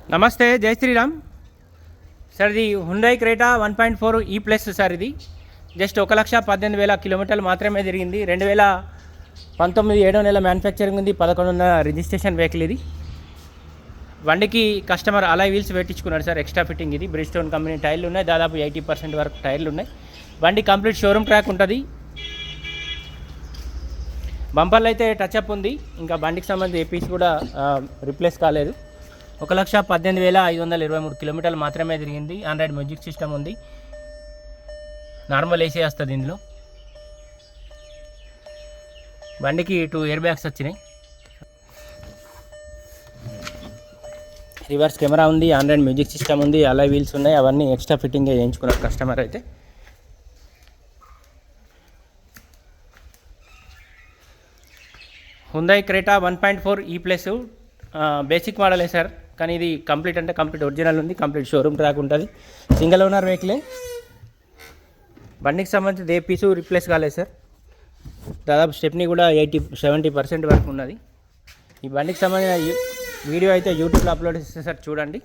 నమస్తే, జై శ్రీరామ్ సార్. ఇది హుండై క్రేటా 1.4 ఈ ప్లస్ సార్. ఇది జస్ట్ 1,18,000 కిలోమీటర్లు మాత్రమే తిరిగింది. 2019 7వ నెల మ్యానుఫ్యాక్చరింగ్ ఉంది, 11వ రిజిస్ట్రేషన్ వెహికల్ ఇది. బండికి కస్టమర్ అలాయ్ వీల్స్ పెట్టించుకున్నాడు సార్, ఎక్స్ట్రా ఫిట్టింగ్. ఇది బ్రిడ్స్టోన్ కంపెనీ టైర్లు ఉన్నాయి, దాదాపు 80% వరకు టైర్లు ఉన్నాయి. బండి కంప్లీట్ షోరూమ్ ట్రాక్ ఉంటుంది. బంపర్లు అయితే టచ్అప్ ఉంది, ఇంకా బండికి సంబంధించి ఏపీస్ కూడా రిప్లేస్ కాలేదు. 1,18,523 కిలోమీటర్లు మాత్రమే తిరిగింది. ఆండ్రాయిడ్ మ్యూజిక్ సిస్టమ్ ఉంది, నార్మల్ ఏసీ వస్తుంది ఇందులో. బండికి 2 ఎయిర్ బ్యాగ్స్ వచ్చినాయి, రివర్స్ కెమెరా ఉంది, ఆండ్రాయిడ్ మ్యూజిక్ సిస్టమ్ ఉంది, అలాయ్ వీల్స్ ఉన్నాయి. అవన్నీ ఎక్స్ట్రా ఫిట్టింగ్ చేయించుకున్నారు కస్టమర్ అయితే. హుండై క్రేటా 1.4 ఈ ప్లస్ బేసిక్ మోడలే సార్, కానీ ఇది కంప్లీట్ అంటే కంప్లీట్ ఒరిజినల్ ఉంది, కంప్లీట్ షోరూమ్ ట్రాక్ ఉంటుంది. సింగిల్ ఓనర్ వెహికలే. బండికి సంబంధించి ఏ పీసు రిప్లేస్ కాలేదు సార్. దాదాపు స్టెప్ని కూడా 70% వరకు ఉన్నది. ఈ బండికి సంబంధించిన వీడియో అయితే యూట్యూబ్లో అప్లోడ్ చేస్తే సార్, చూడండి.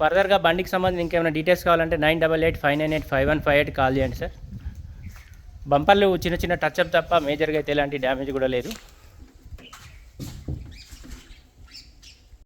ఫర్దర్గా బండికి సంబంధించి ఇంకేమైనా డీటెయిల్స్ కావాలంటే 9885985158 కాల్ చేయండి సార్. బంపర్లు చిన్న చిన్న టచ్అప్ తప్ప మేజర్గా అయితే ఎలాంటి డ్యామేజ్ కూడా లేదు.